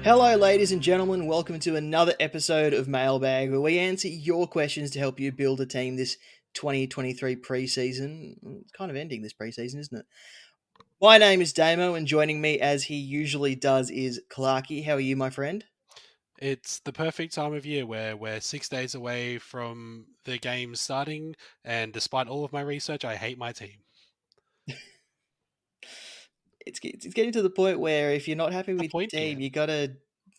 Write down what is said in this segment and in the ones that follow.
Hello, ladies and gentlemen. Welcome to another episode of Mailbag, where we answer your questions to help you build a team this 2023 preseason. It's kind of ending this preseason, isn't it? My name is Damo, and joining me, as he usually does, is Clarky. How are you, my friend? It's the perfect time of year where we're 6 days away from the game starting, and despite all of my research, I hate my team. It's getting to the point where if you're not happy The with point your team, yet?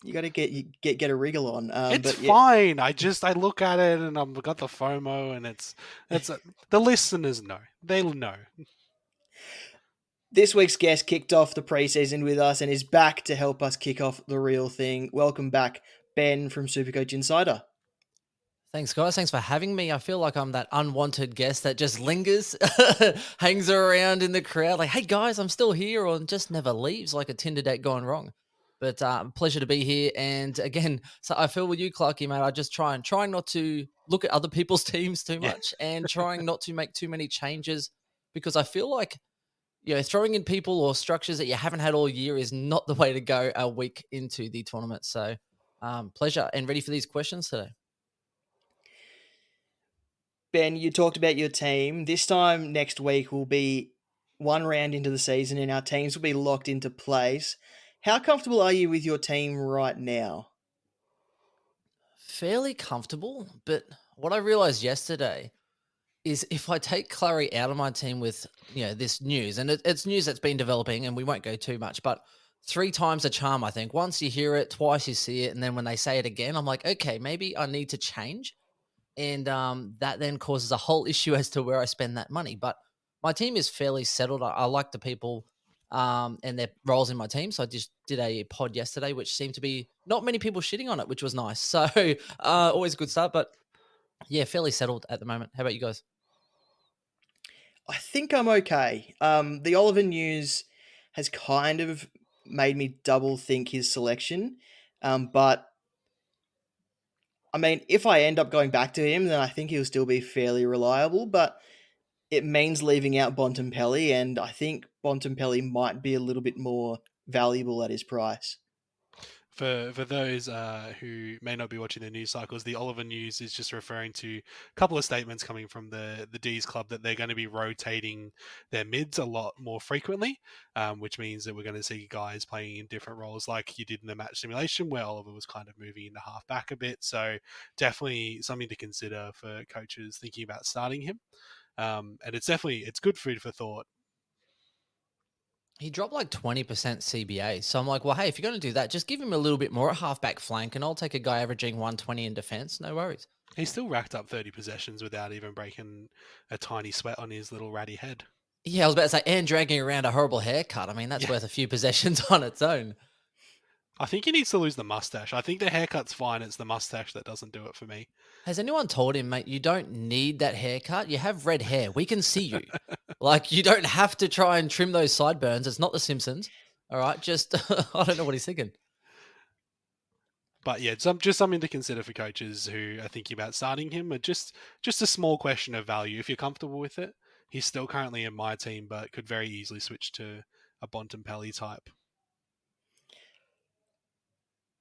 you gotta get a wriggle on. It's But yeah, fine. I look at it and I've got the FOMO, and it's the listeners know. They'll know. this week's guest kicked off the preseason with us and is back to help us kick off the real thing. Welcome back, Ben from SuperCoach Insider. Thanks, guys. Thanks for having me. I feel like I'm that unwanted guest that just lingers, hangs around in the crowd, like, "Hey, guys, I'm still here," or just never leaves, like a Tinder date gone wrong. But pleasure to be here. And again, so I feel with you, Clarky, mate. I just trying not to look at other people's teams too Yeah. much, and trying not to make too many changes because I feel like throwing in people or structures that you haven't had all year is not the way to go a week into the tournament. So, pleasure and ready for these questions today. Ben, you talked about your team. This time next week will be one round into the season and our teams will be locked into place. How comfortable are you with your team right now? Fairly comfortable, but what I realized yesterday is if I take Clary out of my team with this news, and it's news that's been developing, and we won't go too much, but three times a charm, I think. Once you hear it, twice you see it, and then when they say it again, I'm like, okay, maybe I need to change, and that then causes a whole issue as to where I spend that money. But my team is fairly settled. I like the people and their roles in my team. So I just did a pod yesterday, which seemed to be not many people shitting on it, which was nice. So always a good start. But yeah, fairly settled at the moment. How about you guys? I think I'm okay. The Oliver news has kind of made me double think his selection. But I mean, if I end up going back to him, then I think he'll still be fairly reliable. But it means leaving out Bontempelli, and I think Bontempelli might be a little bit more valuable at his price. For those who may not be watching the news cycles, the Oliver news is just referring to a couple of statements coming from the D's club that they're going to be rotating their mids a lot more frequently, which means that we're going to see guys playing in different roles, like you did in the match simulation, where Oliver was kind of moving into half back a bit. So definitely something to consider for coaches thinking about starting him. And it's good food for thought. He dropped like 20% CBA. So I'm like, well, hey, if you're going to do that, just give him a little bit more at halfback flank, and I'll take a guy averaging 120 in defense. No worries. He still racked up 30 possessions without even breaking a tiny sweat on his little ratty head. Yeah, I was about to say, and dragging around a horrible haircut. I mean, that's Yeah. worth a few possessions on its own. I think he needs to lose the mustache. I think the haircut's fine. It's the mustache that doesn't do it for me. Has anyone told him, mate, you don't need that haircut? You have red hair. We can see you. Like, you don't have to try and trim those sideburns. It's not The Simpsons. All right. Just, I don't know what he's thinking. But yeah, just something to consider for coaches who are thinking about starting him. Just a small question of value. If you're comfortable with it, he's still currently in my team, but could very easily switch to a Bontempelli type.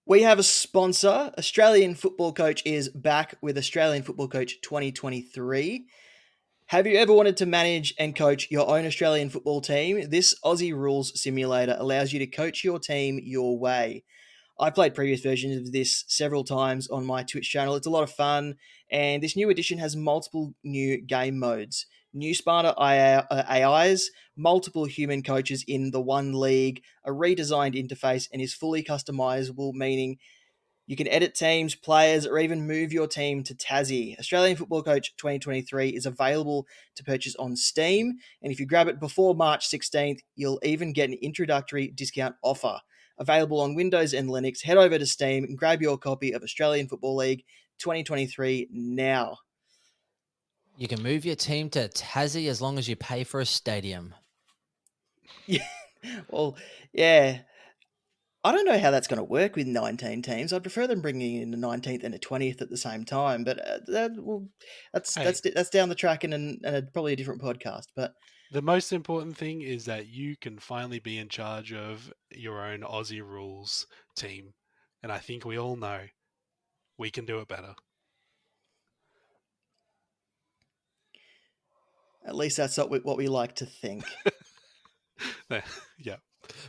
We have a sponsor. Australian Football Coach is back with Australian Football Coach 2023. Have you ever wanted to manage and coach your own Australian football team? This Aussie Rules simulator allows you to coach your team your way. I've played previous versions of this several times on my Twitch channel. It's a lot of fun, and this new edition has multiple new game modes. New smarter AIs, multiple human coaches in the one league, a redesigned interface, and is fully customizable, meaning you can edit teams, players, or even move your team to Tassie. Australian Football Coach 2023 is available to purchase on Steam, and if you grab it before March 16th, you'll even get an introductory discount offer. Available on Windows and Linux. Head over to Steam and grab your copy of Australian Football League 2023 now. You can move your team to Tassie as long as you pay for a stadium. Yeah, well, yeah. I don't know how that's going to work with 19 teams. I prefer them bringing in the 19th and the 20th at the same time, but that's Hey, that's down the track and probably a different podcast. But the most important thing is that you can finally be in charge of your own Aussie rules team. And I think we all know we can do it better. At least that's what we like to think. Yeah.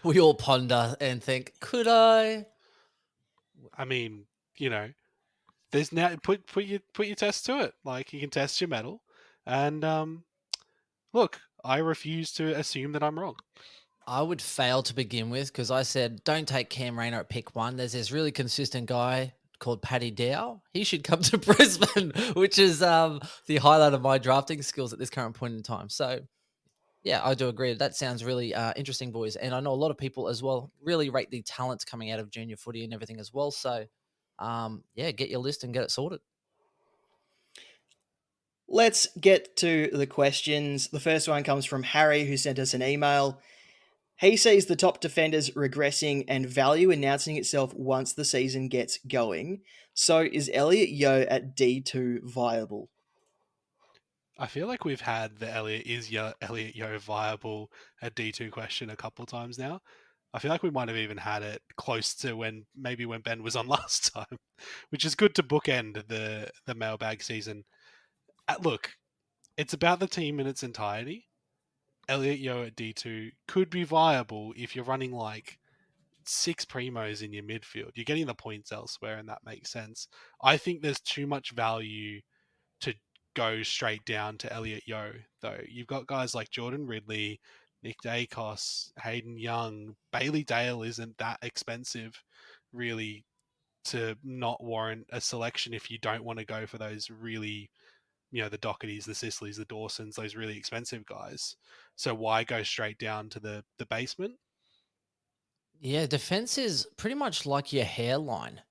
We all ponder and think, could I? I mean, there's now put your test to it. Like, you can test your metal, and look, I refuse to assume that I'm wrong. I would fail to begin with because I said, don't take Cam Rayner at pick 1. There's this really consistent guy called Paddy Dow. He should come to Brisbane, which is the highlight of my drafting skills at this current point in time. So, yeah, I do agree. That sounds really interesting, boys. And I know a lot of people as well really rate the talents coming out of junior footy and everything as well. So, yeah, get your list and get it sorted. Let's get to the questions. The first one comes from Harry, who sent us an email. He sees the top defenders regressing and value announcing itself once the season gets going. So is Elliott Yo at D2 viable? I feel like we've had the Elliott Yo viable at D2 question a couple times now. I feel like we might have even had it close to when Ben was on last time, which is good to bookend the mailbag season. Look, it's about the team in its entirety. Elliott Yo at D2 could be viable if you're running like 6 primos in your midfield. You're getting the points elsewhere, and that makes sense. I think there's too much value to go straight down to Elliott Yo, though. You've got guys like Jordan Ridley, Nick Dacos, Hayden Young. Bailey Dale isn't that expensive, really, to not warrant a selection if you don't want to go for those really, the Dohertys, the Sicilies, the Dawsons, those really expensive guys. So why go straight down to the basement? Yeah, defense is pretty much like your hairline.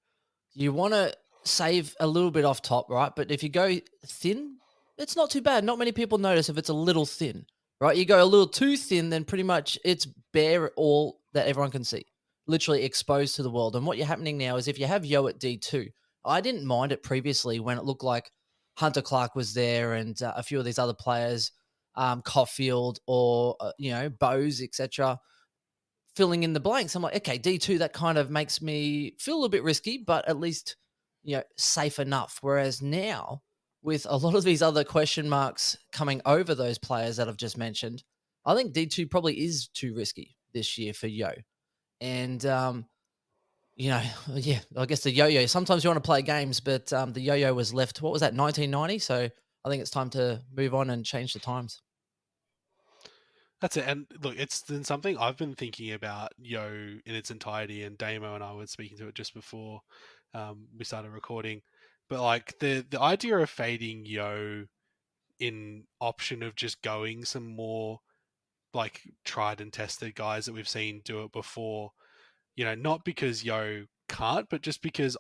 You want to save a little bit off top, right? But if you go thin, it's not too bad. Not many people notice if it's a little thin, right? You go a little too thin, then pretty much it's bare all that everyone can see, literally exposed to the world. And what you're happening now is if you have Yo at D2, I didn't mind it previously when it looked like Hunter Clark was there and a few of these other players, Caulfield or, Bose, etc., filling in the blanks. I'm like, okay, D2, that kind of makes me feel a little bit risky, but at least, safe enough. Whereas now, with a lot of these other question marks coming over those players that I've just mentioned, I think D2 probably is too risky this year for Yo. And, yeah, I guess the yo-yo, sometimes you want to play games, but the yo-yo was left, what was that, 1990? So I think it's time to move on and change the times. That's it. And look, it's been something I've been thinking about Yo in its entirety, and Damo and I were speaking to it just before we started recording. But like the idea of fading Yo in option of just going some more like tried and tested guys that we've seen do it before, not because Yo can't, but just because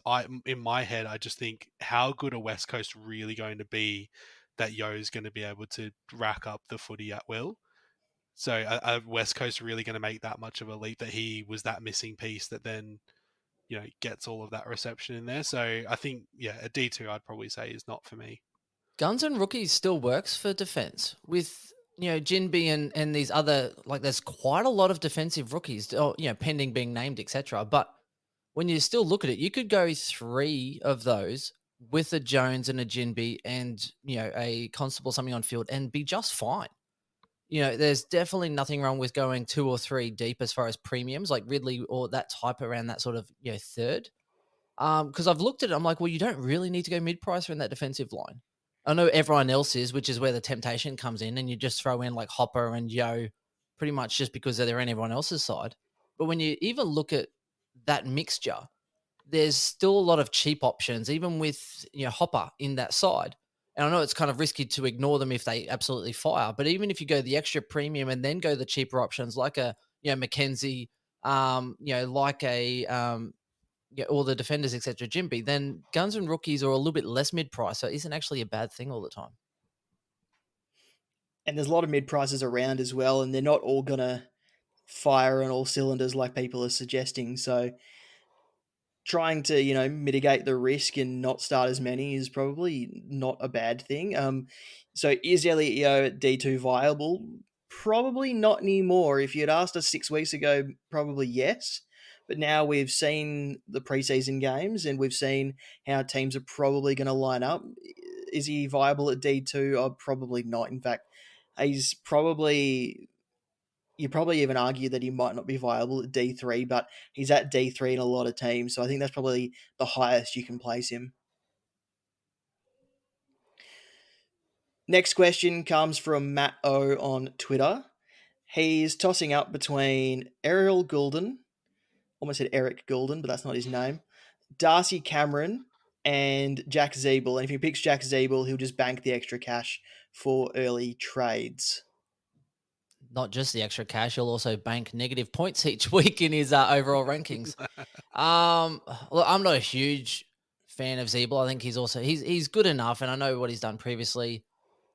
in my head, I just think how good are West Coast really going to be that Yo's going to be able to rack up the footy at will. So are West Coast really going to make that much of a leap that he was that missing piece that then, gets all of that reception in there? So I think, a D2 I'd probably say is not for me. Guns and Rookies still works for defense with, Jinby and these other, like there's quite a lot of defensive rookies, pending being named, etc. But when you still look at it, you could go 3 of those with a Jones and a Jinby and, a Constable, something on field and be just fine. There's definitely nothing wrong with going 2 or 3 deep as far as premiums, like Ridley or that type around that sort of, third. Because I've looked at it, I'm like, well, you don't really need to go mid-pricer in that defensive line. I know everyone else is, which is where the temptation comes in, and you just throw in like Hopper and Yo pretty much just because they're in everyone else's side. But when you even look at that mixture, there's still a lot of cheap options, even with Hopper in that side. And I know it's kind of risky to ignore them if they absolutely fire, but even if you go the extra premium and then go the cheaper options like a Mackenzie, like a all the defenders, etc., Jimby, then guns and rookies are a little bit less mid-price, so it isn't actually a bad thing all the time. And there's a lot of mid-prices around as well, and they're not all going to fire on all cylinders like people are suggesting. So trying to, mitigate the risk and not start as many is probably not a bad thing. So is Elliott Yo at D2 viable? Probably not anymore. If you had asked us 6 weeks ago, probably yes. But now we've seen the preseason games and we've seen how teams are probably going to line up. Is he viable at D2? Oh, probably not. In fact, he's probably, you probably even argue that he might not be viable at D3, but he's at D3 in a lot of teams. So I think that's probably the highest you can place him. Next question comes from Matt O on Twitter. He's tossing up between Ariel Goulden, almost said Eric Goulden, but that's not his name, Darcy Cameron, and Jack Zebel. And if he picks Jack Zebel, he'll just bank the extra cash for early trades. Not just the extra cash, he'll also bank negative points each week in his overall rankings. Look, I'm not a huge fan of Zebel. I think he's good enough, and I know what he's done previously.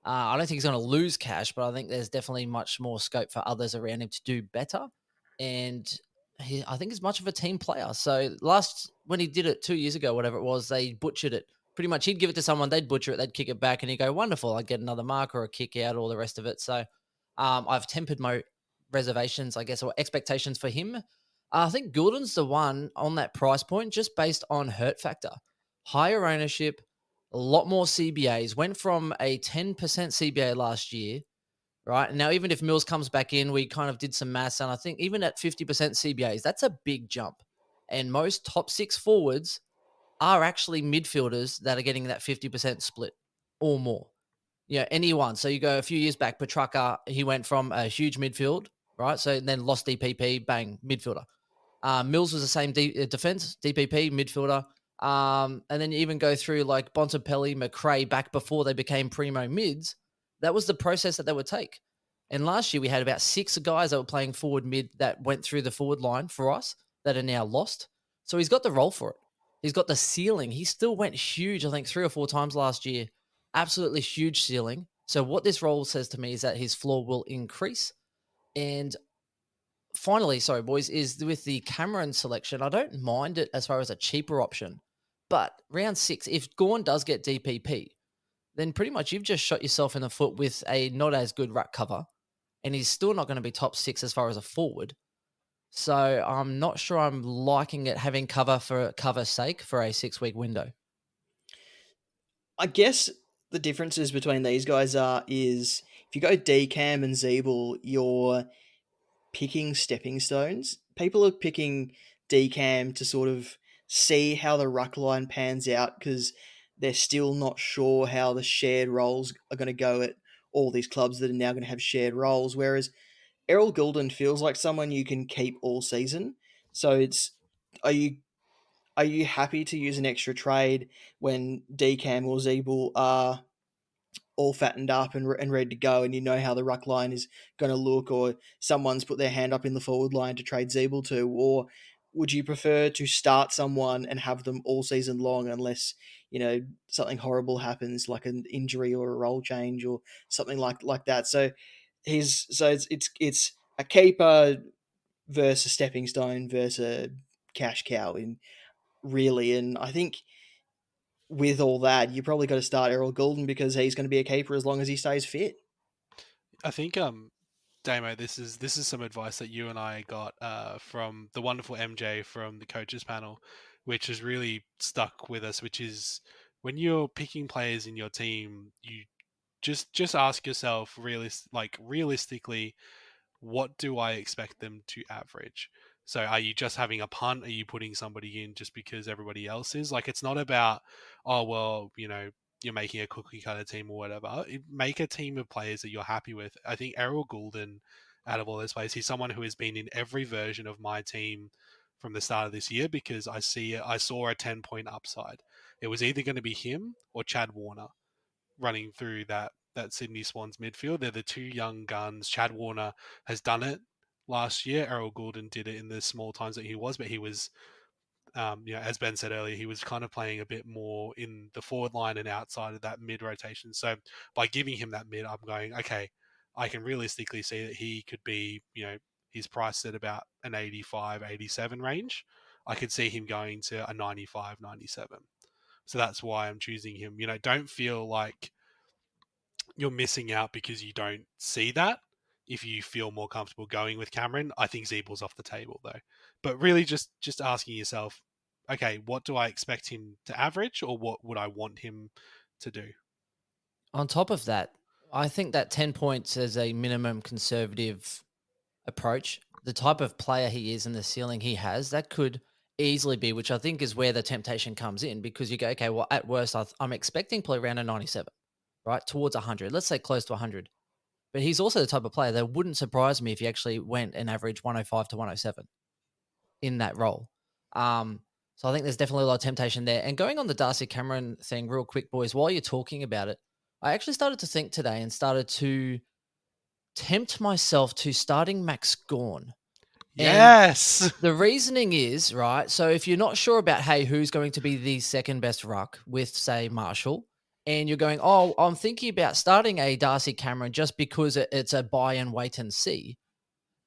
I don't think he's going to lose cash, but I think there's definitely much more scope for others around him to do better. And I think he's much of a team player. So when he did it 2 years ago, whatever it was, they butchered it. Pretty much he'd give it to someone, they'd butcher it, they'd kick it back, and he'd go, wonderful, I'd get another mark or a kick out, all the rest of it. So I've tempered my reservations, I guess, or expectations for him. I think Goulden's the one on that price point just based on hurt factor. Higher ownership, a lot more CBAs. Went from a 10% CBA last year, right? And now even if Mills comes back in, we kind of did some maths, and I think even at 50% CBAs, that's a big jump. And most top six forwards are actually midfielders that are getting that 50% split or more. Yeah, anyone. So you go a few years back, Petrarca, he went from a huge midfield, right? So then lost DPP, bang, midfielder. Mills was the same defense, DPP, midfielder. And then you even go through like Bontempelli, McRae back before they became primo mids. That was the process that they would take. And last year we had about 6 guys that were playing forward mid that went through the forward line for us that are now lost. So he's got the role for it. He's got the ceiling. He still went huge, I think 3 or 4 times last year. Absolutely huge ceiling. So what this role says to me is that his floor will increase. And finally, sorry, boys, is with the Cameron selection, I don't mind it as far as a cheaper option. But round 6, if Gawn does get DPP, then pretty much you've just shot yourself in the foot with a not as good ruck cover. And he's still not going to be top 6 as far as a forward. So I'm not sure I'm liking it having cover for cover's sake for a 6-week window. I guess the differences between these guys is if you go Decam and Zebel, you're picking stepping stones. People are picking Decam to sort of see how the ruck line pans out because they're still not sure how the shared roles are going to go at all these clubs that are now going to have shared roles. Whereas Errol Goulden feels like someone you can keep all season. So it's are you happy to use an extra trade when Decam or Zebel are all fattened up and ready to go, and you know how the ruck line is going to look, or someone's put their hand up in the forward line to trade Zebel to, or would you prefer to start someone and have them all season long unless something horrible happens like an injury or a role change or something like that? So it's a keeper versus a stepping stone versus a cash cow in really, and I think with all that, you probably got to start Errol Goulden because he's going to be a keeper as long as he stays fit. I think Damo, this is some advice that you and I got from the wonderful MJ from the coaches panel, which has really stuck with us, which is when you're picking players in your team, you just ask yourself realistically, what do I expect them to average? So are you just having a punt? Are you putting somebody in just because everybody else is? Like, it's not about, oh, well, you're making a cookie cutter team or whatever. Make a team of players that you're happy with. I think Errol Goulden, out of all those players, he's someone who has been in every version of my team from the start of this year because I saw a 10-point upside. It was either going to be him or Chad Warner running through that Sydney Swans midfield. They're the 2 young guns. Chad Warner has done it last year. Errol Goulden did it in the small times that he was, but he was, as Ben said earlier, he was kind of playing a bit more in the forward line and outside of that mid rotation. So by giving him that mid, I'm going, okay, I can realistically see that he could be, he's priced at about an 85, 87 range. I could see him going to a 95, 97. So that's why I'm choosing him. Don't feel like you're missing out because you don't see that. if you feel more comfortable going with Cameron. I think Zebel's off the table though. But really just asking yourself, okay, what do I expect him to average, or what would I want him to do? On top of that, I think that 10 points is a minimum conservative approach. The type of player he is and the ceiling he has, that could easily be, which I think is where the temptation comes in, because you go, okay, well, at worst, I'm expecting play around a 97, right? Towards 100. Let's say close to 100. But he's also the type of player that wouldn't surprise me if he actually went and averaged 105 to 107 in that role. So I think there's definitely a lot of temptation there. And going on the Darcy Cameron thing real quick, boys, while you're talking about it, I actually started to think today and started to tempt myself to starting Max Gawn. Yes. The reasoning is, right, so if you're not sure about, hey, who's going to be the second best ruck with, say, Marshall, and you're going, oh, I'm thinking about starting a Darcy Cameron just because it's a buy and wait and see,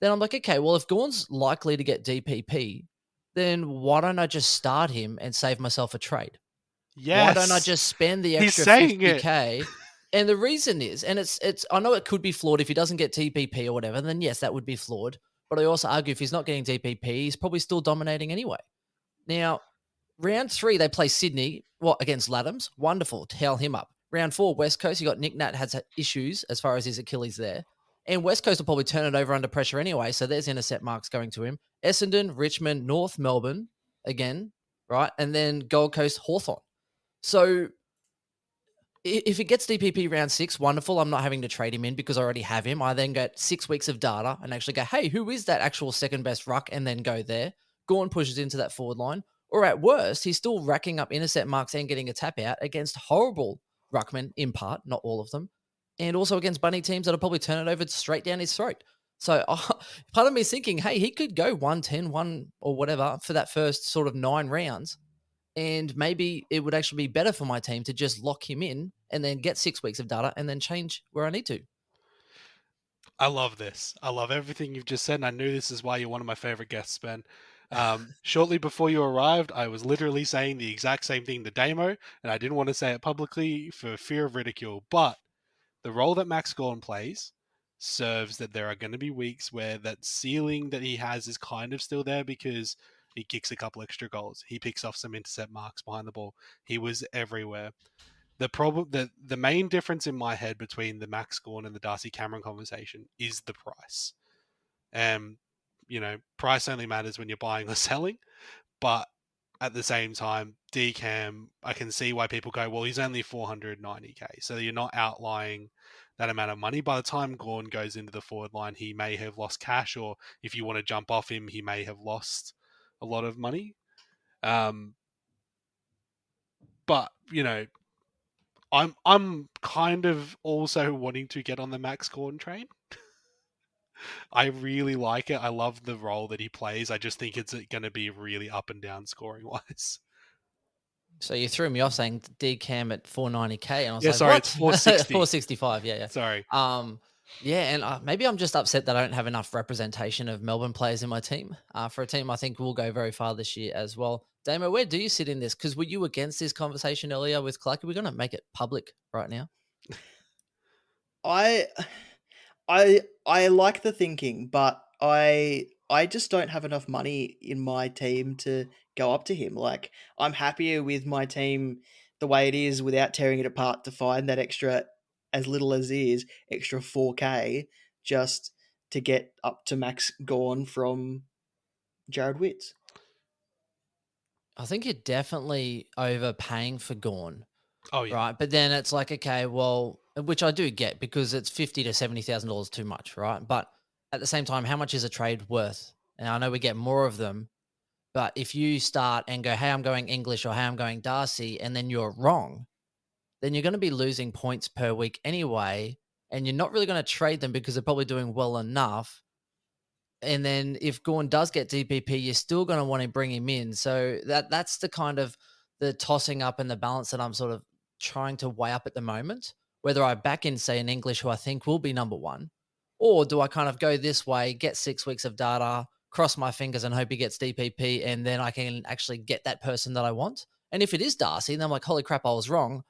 then I'm like, okay, well, if Gawn's likely to get DPP, then why don't I just start him and save myself a trade? Yes. Why don't I just spend the He's extra saying 50K? And the reason is, and it's I know it could be flawed if he doesn't get DPP or whatever, then yes, that would be flawed. But I also argue if he's not getting DPP, he's probably still dominating anyway. Now, round 3, they play Sydney, against Laddams. Wonderful. Tell him up. Round 4, West Coast, you got Nick Nat has issues as far as his Achilles there. And West Coast will probably turn it over under pressure anyway, so there's intercept marks going to him. Essendon, Richmond, North Melbourne, again, right? And then Gold Coast, Hawthorn. So if it gets DPP round 6, wonderful. I'm not having to trade him in because I already have him. I then get 6 weeks of data and actually go, hey, who is that actual second best ruck? And then go there. Gawn pushes into that forward line. Or at worst, he's still racking up intercept marks and getting a tap out against horrible ruckmen, in part, not all of them, and also against bunny teams that'll probably turn it over straight down his throat. So part of me is thinking, hey, he could go 110, 1 or whatever for that first sort of 9 rounds. And maybe it would actually be better for my team to just lock him in and then get 6 weeks of data and then change where I need to. I love this. I love everything you've just said. And I knew this is why you're one of my favorite guests, Ben. Shortly before you arrived, I was literally saying the exact same thing to Damo, and I didn't want to say it publicly for fear of ridicule. But the role that Max Gawn plays serves that there are going to be weeks where that ceiling that he has is kind of still there because he kicks a couple extra goals. He picks off some intercept marks behind the ball. He was everywhere. The main difference in my head between the Max Gawn and the Darcy Cameron conversation is the price. Price only matters when you're buying or selling, but at the same time, DCAM, I can see why people go, well, he's only 490k, so you're not outlying that amount of money. By the time Gawn goes into the forward line, he may have lost cash, or if you want to jump off him, he may have lost a lot of money. But I'm kind of also wanting to get on the Max Gawn train. I really like it. I love the role that he plays. I just think it's going to be really up and down scoring wise. So you threw me off saying DCAM at 490k, and I was sorry, what? It's 460. 465, yeah. Sorry. And maybe I'm just upset that I don't have enough representation of Melbourne players in my team. For a team I think will go very far this year as well. Damo, where do you sit in this? Because were you against this conversation earlier with Clarky? We're going to make it public right now. I like the thinking, but I just don't have enough money in my team to go up to him. Like, I'm happier with my team the way it is without tearing it apart to find that extra, as little as it is, extra 4K just to get up to Max Gawn from Jared Witts. I think you're definitely overpaying for Gawn. Oh yeah. Right. But then it's like, okay, well, which I do get because it's $50,000 to $70,000 too much, right? But at the same time, how much is a trade worth? And I know we get more of them, but if you start and go, hey, I'm going English or hey, I'm going Darcy, and then you're wrong, then you're going to be losing points per week anyway. And you're not really going to trade them because they're probably doing well enough. And then if Gawn does get DPP, you're still going to want to bring him in. So that's the kind of the tossing up and the balance that I'm sort of trying to weigh up at the moment. Whether I back in, say, an English who I think will be number 1, or do I kind of go this way, get 6 weeks of data, cross my fingers and hope he gets DPP, and then I can actually get that person that I want. And if it is Darcy, then I'm like, holy crap, I was wrong.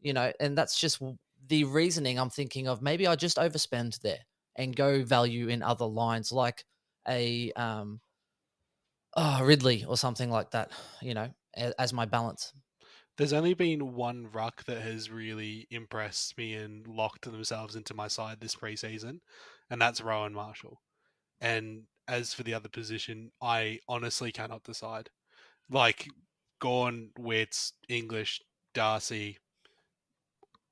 And that's just the reasoning I'm thinking of. Maybe I just overspend there. and go value in other lines like a Ridley or something like that, as my balance. There's only been one ruck that has really impressed me and locked themselves into my side this preseason, and that's Rowan Marshall. And as for the other position, I honestly cannot decide. Like, Gawn, Wits, English, Darcy,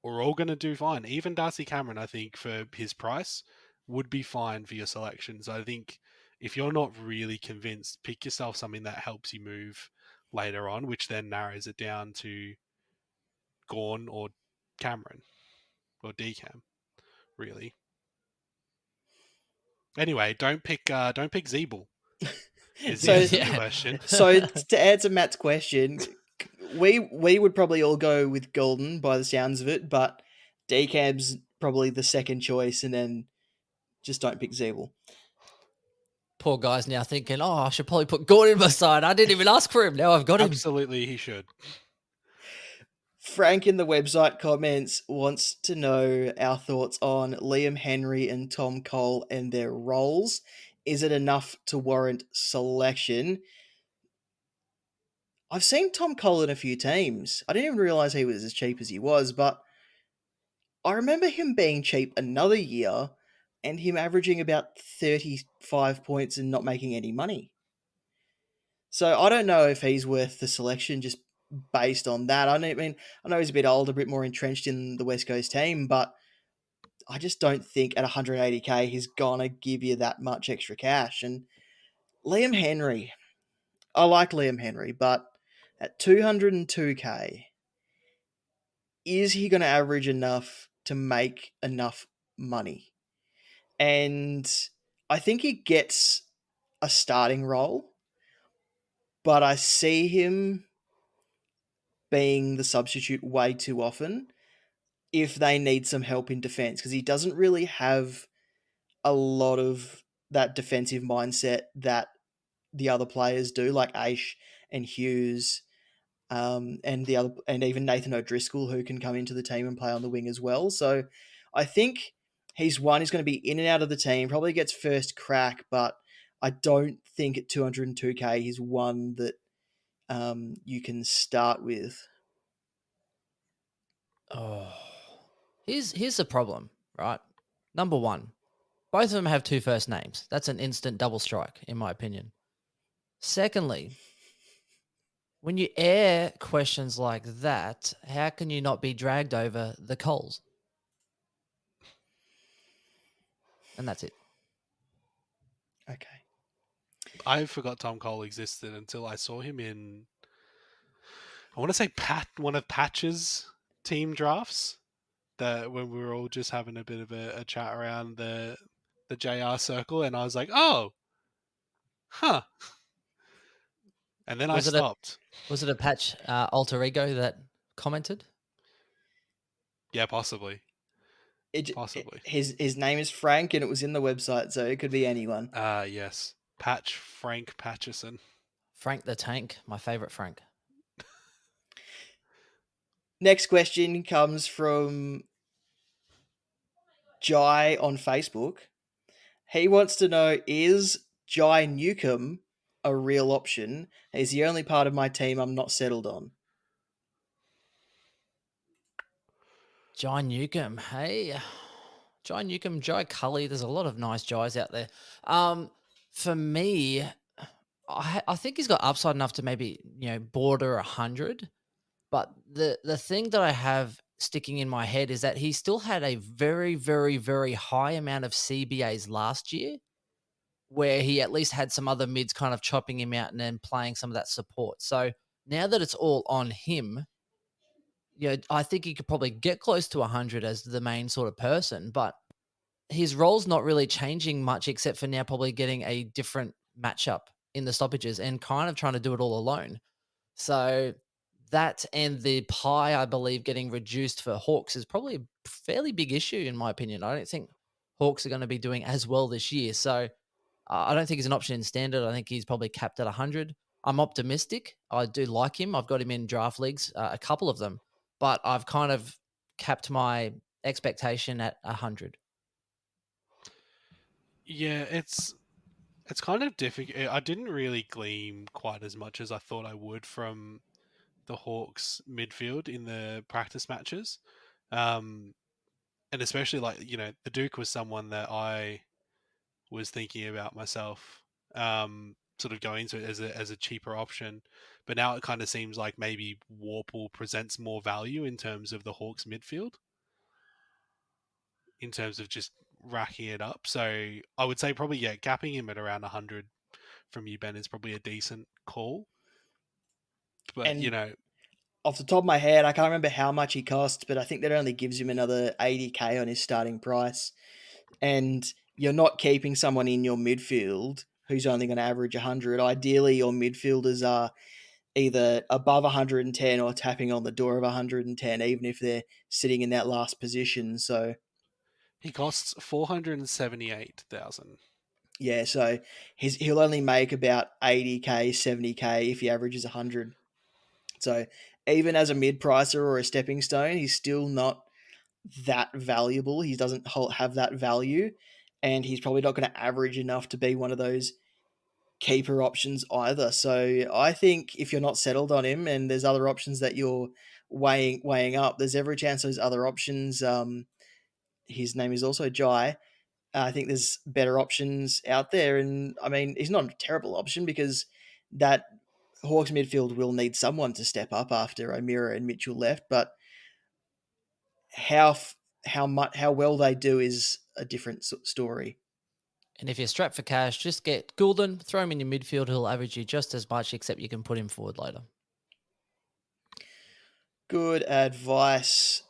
we're all going to do fine. Even Darcy Cameron, I think, for his price, would be fine for your selections. I think if you're not really convinced, pick yourself something that helps you move later on, which then narrows it down to Gawn or Cameron or Decam, really. Anyway, don't pick Zebel. Is the So- answer to the Yeah. question. So to answer Matt's question, we would probably all go with Golden by the sounds of it, but Decam's probably the second choice, and then just don't pick Zebel. Poor guy's now thinking, oh, I should probably put Gordon beside. I didn't even ask for him. Now I've got him. Absolutely, he should. Frank in the website comments wants to know our thoughts on Liam Henry and Tom Cole and their roles. Is it enough to warrant selection? I've seen Tom Cole in a few teams. I didn't even realise he was as cheap as he was, but I remember him being cheap another year and him averaging about 35 points and not making any money. So I don't know if he's worth the selection just based on that. I know he's a bit old, a bit more entrenched in the West Coast team, but I just don't think at 180k he's gonna give you that much extra cash. And Liam Henry, I like Liam Henry, but at 202k, is he going to average enough to make enough money? And I think he gets a starting role, but I see him being the substitute way too often if they need some help in defense, because he doesn't really have a lot of that defensive mindset that the other players do, like Aish and Hughes, and even Nathan O'Driscoll, who can come into the team and play on the wing as well. So I think he's one who's going to be in and out of the team, probably gets first crack, but I don't think at 202k he's one that you can start with. Oh, here's the problem, right? Number one, both of them have two first names. That's an instant double strike, in my opinion. Secondly, when you air questions like that, how can you not be dragged over the coals? And that's it. Okay. I forgot Tom Cole existed until I saw him in, I want to say one of Patch's team drafts. That when we were all just having a bit of a chat around the JR circle, and I was like, oh, huh. And then I stopped. Was it a Patch alter ego that commented? Yeah, possibly. Possibly. His name is Frank, and it was in the website, so it could be anyone. Yes. Patch Frank Patchison. Frank the Tank, my favorite Frank. Next question comes from Jai on Facebook. He wants to know, is Jai Newcomb a real option? He's the only part of my team I'm not settled on. Jai Newcomb. Hey, Jai Newcomb, Jai Cully. There's a lot of nice Jais out there. For me, I think he's got upside enough to maybe, border 100. But the thing that I have sticking in my head is that he still had a very, very, very high amount of CBAs last year, where he at least had some other mids kind of chopping him out and then playing some of that support. So now that it's all on him, I think he could probably get close to 100 as the main sort of person, but his role's not really changing much except for now probably getting a different matchup in the stoppages and kind of trying to do it all alone. So that and the pie, I believe, getting reduced for Hawks is probably a fairly big issue in my opinion. I don't think Hawks are going to be doing as well this year. So I don't think he's an option in standard. I think he's probably capped at 100. I'm optimistic. I do like him. I've got him in draft leagues, a couple of them, but I've kind of capped my expectation at 100. Yeah, it's kind of difficult. I didn't really glean quite as much as I thought I would from the Hawks midfield in the practice matches. Um, and especially the Duke was someone that I was thinking about myself, sort of going to it as a cheaper option. But now it kind of seems like maybe Warple presents more value in terms of the Hawks midfield, in terms of just racking it up. So I would say probably, yeah, gapping him at around 100 from you, Ben, is probably a decent call. But And off the top of my head, I can't remember how much he costs, but I think that only gives him another 80K on his starting price. And you're not keeping someone in your midfield who's only going to average 100. Ideally, your midfielders are either above 110 or tapping on the door of 110, even if they're sitting in that last position. So, he costs 478,000. yeah, so he'll only make about 80K, 70K if he averages 100. So, even as a mid pricer or a stepping stone, he's still not that valuable. He doesn't have that value, and he's probably not going to average enough to be one of those keeper options either. So I think if you're not settled on him and there's other options that you're weighing up, there's every chance those other options. His name is also Jai. I think there's better options out there, and I mean he's not a terrible option because that Hawks midfield will need someone to step up after O'Meara and Mitchell left, but how how well they do is a different story. And if you're strapped for cash, just get Goulden, throw him in your midfield. He'll average you just as much, except you can put him forward later. Good advice.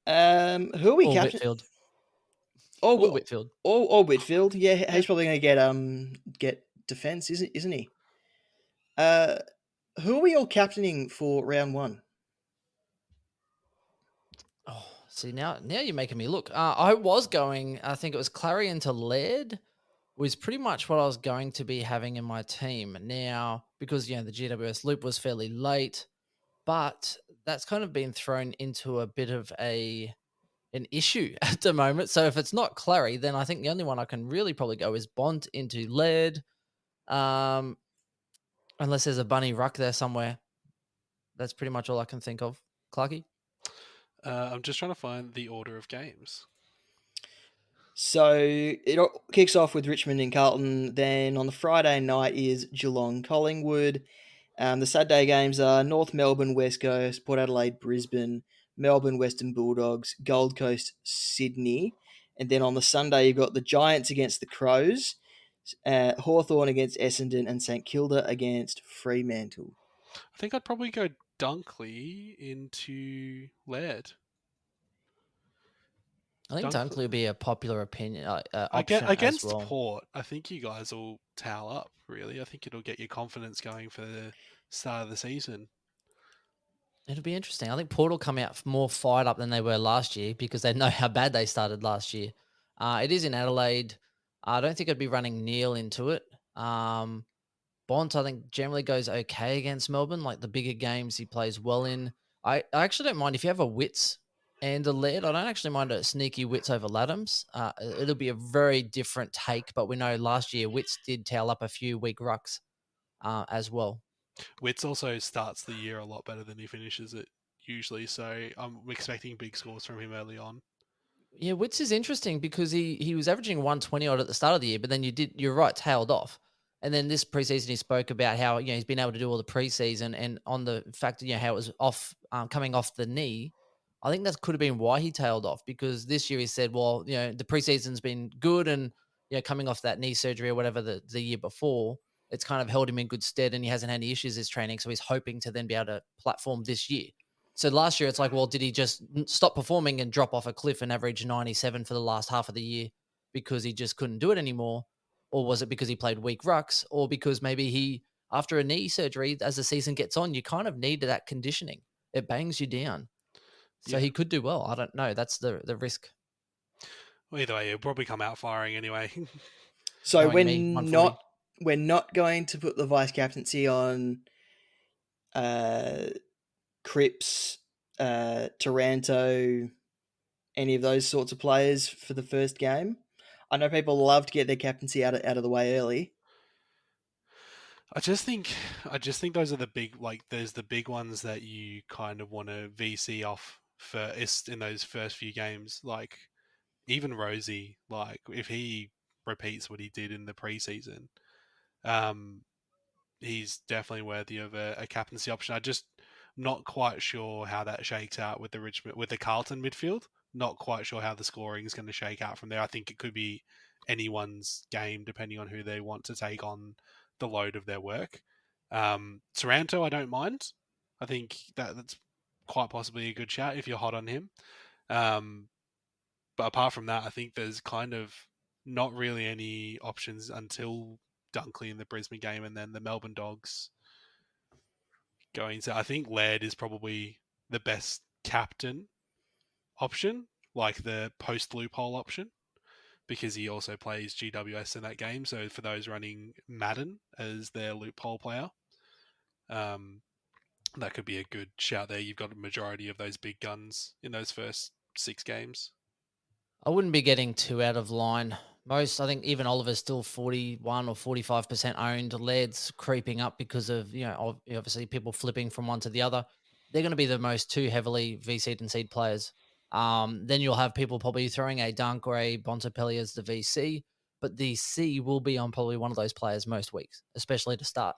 Who are we captain? Whitfield. Or Whitfield. Or Whitfield. Yeah, he's probably going to get defense, isn't he? Who are we all captaining for round one? Oh, see now you're making me look. I was going. I think it was Clary into Laird was pretty much what I was going to be having in my team now because the GWS loop was fairly late, but that's kind of been thrown into a bit of an issue at the moment. So if it's not Clary, then I think the only one I can really probably go is Bond into Laird, unless there's a bunny ruck there somewhere. That's pretty much all I can think of. Clarky? I'm just trying to find the order of games. So it kicks off with Richmond and Carlton. Then on the Friday night is Geelong Collingwood. The Saturday games are North Melbourne, West Coast, Port Adelaide, Brisbane, Melbourne, Western Bulldogs, Gold Coast, Sydney. And then on the Sunday, you've got the Giants against the Crows, Hawthorn against Essendon, and St Kilda against Fremantle. I think I'd probably go Dunkley into Laird. I think Dunkley would be a popular option against as well. Port. I think you guys will towel up. Really, I think it'll get your confidence going for the start of the season. It'll be interesting. I think Port will come out more fired up than they were last year because they know how bad they started last year. It is in Adelaide. I don't think I'd be running Neil into it. Bont, I think, generally goes okay against Melbourne. Like the bigger games, he plays well in. I actually don't mind if you have a Wits and a Laird. I don't actually mind a sneaky Wits over Laddams. It'll be a very different take, but we know last year Wits did tail up a few weak rucks as well. Wits also starts the year a lot better than he finishes it usually, so I'm expecting big scores from him early on. Yeah, Wits is interesting because he was averaging 120 odd at the start of the year, but then you're right, tailed off. And then this preseason, he spoke about how he's been able to do all the preseason, and on the fact how it was off, coming off the knee. I think that could have been why he tailed off because this year he said, well, the preseason's been good, and coming off that knee surgery or whatever the year before, it's kind of held him in good stead, and he hasn't had any issues this training, so he's hoping to then be able to platform this year. So last year, it's like, well, did he just stop performing and drop off a cliff and average 97 for the last half of the year because he just couldn't do it anymore? Or was it because he played weak rucks? Or because maybe after a knee surgery, as the season gets on, you kind of need that conditioning. It bangs you down. So he could do well. I don't know. That's the risk. Well, either way, he'll probably come out firing anyway. So we're not going to put the vice captaincy on Cripps, Taranto, any of those sorts of players for the first game. I know people love to get their captaincy out of the way early. I just think those are the big, like, there's the big ones that you kind of want to VC off first in those first few games. Like, even Rosie, like, if he repeats what he did in the preseason, um, he's definitely worthy of a captaincy option. I just not quite sure how that shakes out with the Carlton midfield. Not quite sure how the scoring is going to shake out from there. I think it could be anyone's game depending on who they want to take on the load of their work. Taranto, I don't mind. I think that's quite possibly a good shout if you're hot on him. But apart from that, I think there's kind of not really any options until Dunkley in the Brisbane game, and then the Melbourne Dogs going to. I think Laird is probably the best captain option, like the post loophole option, because he also plays GWS in that game. So for those running Madden as their loophole player, that could be a good shout there. You've got a majority of those big guns in those first 6 games. I wouldn't be getting too out of line. I think even Oliver's still 41 or 45% owned. Laird's creeping up because of, obviously people flipping from one to the other. They're going to be the most 2 heavily VC'd and seed players. Then you'll have people probably throwing a Dunk or a Bontempelli as the VC, but the C will be on probably one of those players most weeks, especially to start.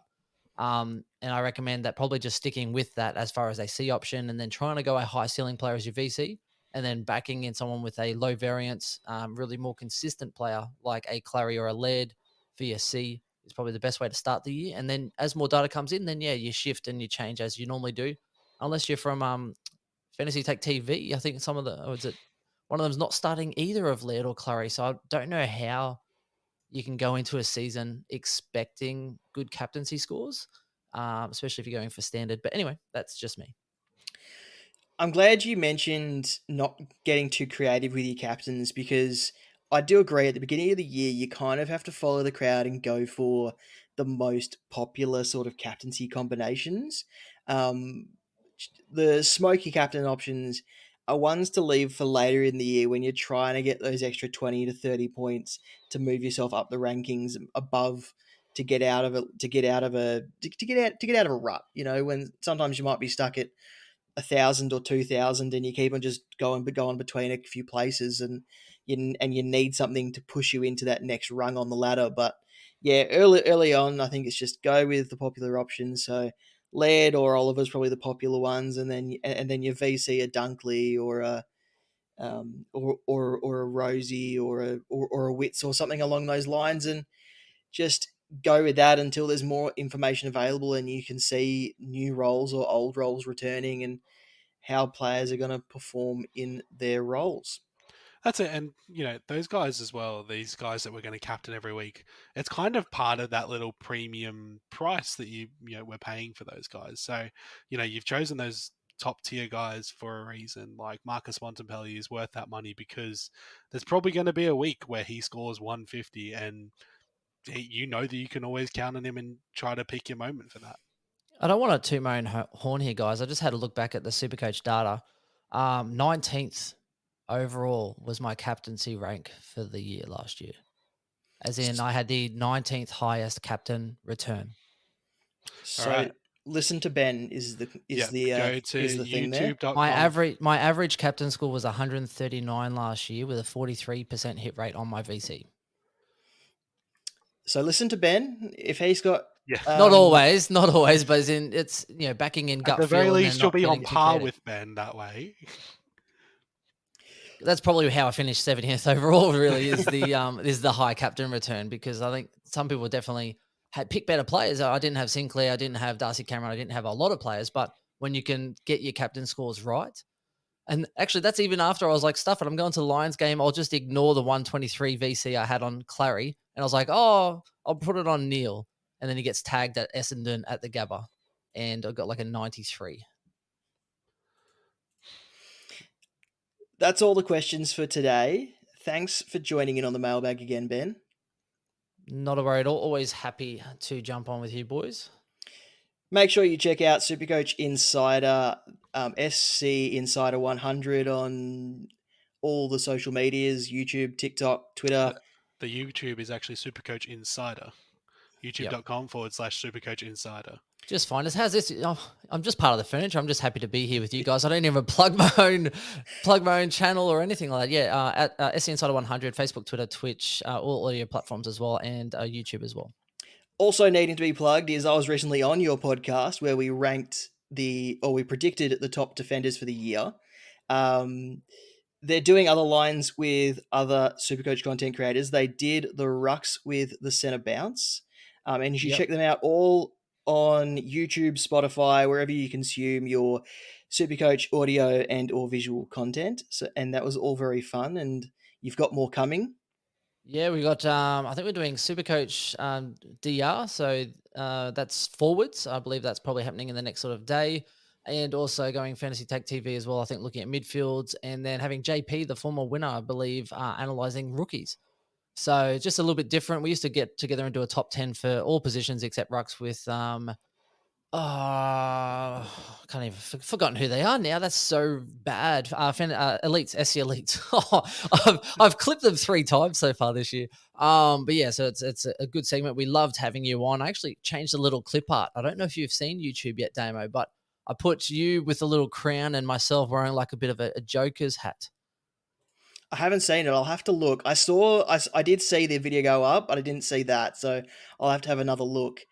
And I recommend that probably just sticking with that as far as a C option, and then trying to go a high ceiling player as your VC, and then backing in someone with a low variance, really more consistent player like a Clarry or a Laird for your C is probably the best way to start the year. And then as more data comes in, then you shift and you change as you normally do, unless you're from Fantasy Tech TV. I think one of them's not starting either of Laird or Clarry, so I don't know how you can go into a season expecting good captaincy scores, especially if you're going for standard. But anyway, that's just me. I'm glad you mentioned not getting too creative with your captains, because I do agree at the beginning of the year, you kind of have to follow the crowd and go for the most popular sort of captaincy combinations. Um, the smoky captain options are ones to leave for later in the year when you're trying to get those extra 20 to 30 points to move yourself up the rankings above, to get out of a rut, when sometimes you might be stuck at 1,000 or 2,000 and you keep on just going between a few places, and you need something to push you into that next rung on the ladder. But yeah, early on, I think it's just go with the popular options. So Laird or Oliver's probably the popular ones, and then your VC a Dunkley or a or a Rosie or a Wits or something along those lines, and just go with that until there's more information available and you can see new roles or old roles returning and how players are going to perform in their roles. That's it. And, those guys as well, these guys that we're going to captain every week, it's kind of part of that little premium price that we're paying for those guys. So, you've chosen those top tier guys for a reason. Like Marcus Bontempelli is worth that money because there's probably going to be a week where he scores 150 and that you can always count on him and try to pick your moment for that. I don't want to toot my own horn here, guys. I just had a look back at the SuperCoach data. 19th overall was my captaincy rank for the year last year. As in, I had the 19th highest captain return. So right. Listen to Ben is the go to is the thing there. My average captain score was 139 last year with a 43% hit rate on my VC. So listen to Ben. If he's got not always, but it's backing in gut feel. At the very least, you'll be on par with Ben that way. That's probably how I finished 70th overall. Really, is the high captain return, because I think some people definitely had picked better players. I didn't have Sinclair, I didn't have Darcy Cameron, I didn't have a lot of players. But when you can get your captain scores right, and actually that's even after I was like, stuff it, I'm going to the Lions game, I'll just ignore the 123 VC I had on Clarry, and I was like, oh, I'll put it on Neil, and then he gets tagged at Essendon at the Gabba, and I got like a 93. That's all the questions for today. Thanks for joining in on the mailbag again, Ben. Not a worry at all. Always happy to jump on with you boys. Make sure you check out SuperCoach Insider, SC Insider 100 on all the social medias, YouTube, TikTok, Twitter. The YouTube is actually SuperCoach Insider. YouTube.com/SuperCoach Insider. Just find us. How's this? Oh, I'm just part of the furniture. I'm just happy to be here with you guys. I don't even plug my own channel or anything like that. Yeah, at SC Insider 100, Facebook, Twitter, Twitch, all audio platforms as well, and YouTube as well. Also needing to be plugged is I was recently on your podcast where we we predicted the top defenders for the year. They're doing other lines with other Supercoach content creators. They did the rucks with the center bounce. And you should check them out all on YouTube, Spotify, wherever you consume your Supercoach audio and or visual content. And that was all very fun. And you've got more coming. Yeah, we got. I think we're doing Supercoach DR, so that's forwards. I believe that's probably happening in the next sort of day, and also going Fantasy Tech TV as well. I think looking at midfields, and then having JP, the former winner, I believe, analyzing rookies. So just a little bit different. We used to get together and do a top 10 for all positions except rucks with I can't even forgotten who they are now. That's so bad. Elites, SC Elites. I've clipped them 3 times so far this year. But yeah, so it's a good segment. We loved having you on. I actually changed a little clip art. I don't know if you've seen YouTube yet, Damo, but I put you with a little crown and myself wearing like a bit of a Joker's hat. I haven't seen it. I'll have to look. I did see the video go up, but I didn't see that, so I'll have to have another look.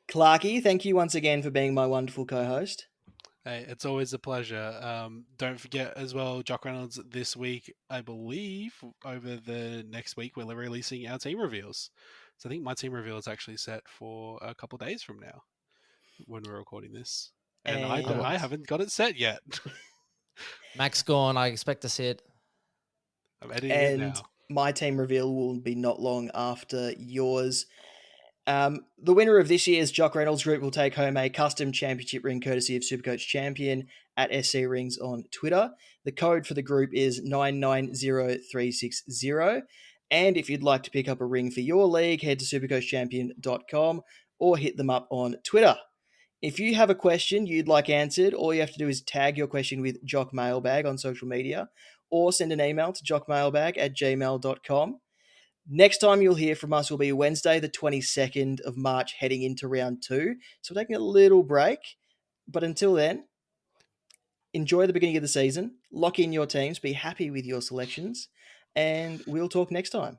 Clarky, thank you once again for being my wonderful co-host. Hey, it's always a pleasure. Don't forget as well, Jock Reynolds this week, I believe, over the next week, we're releasing our team reveals. So I think my team reveal is actually set for a couple of days from now when we're recording this. And I haven't got it set yet. Max gone. I expect to see it. I'm editing it now. My team reveal will be not long after yours. The winner of this year's Jock Reynolds group will take home a custom championship ring courtesy of Supercoach Champion at SC Rings on Twitter. The code for the group is 990360. And if you'd like to pick up a ring for your league, head to supercoachchampion.com or hit them up on Twitter. If you have a question you'd like answered, all you have to do is tag your question with Jock Mailbag on social media or send an email to jockmailbag@gmail.com. Next time you'll hear from us will be Wednesday, the 22nd of March, heading into round 2. So we're taking a little break. But until then, enjoy the beginning of the season, lock in your teams, be happy with your selections, and we'll talk next time.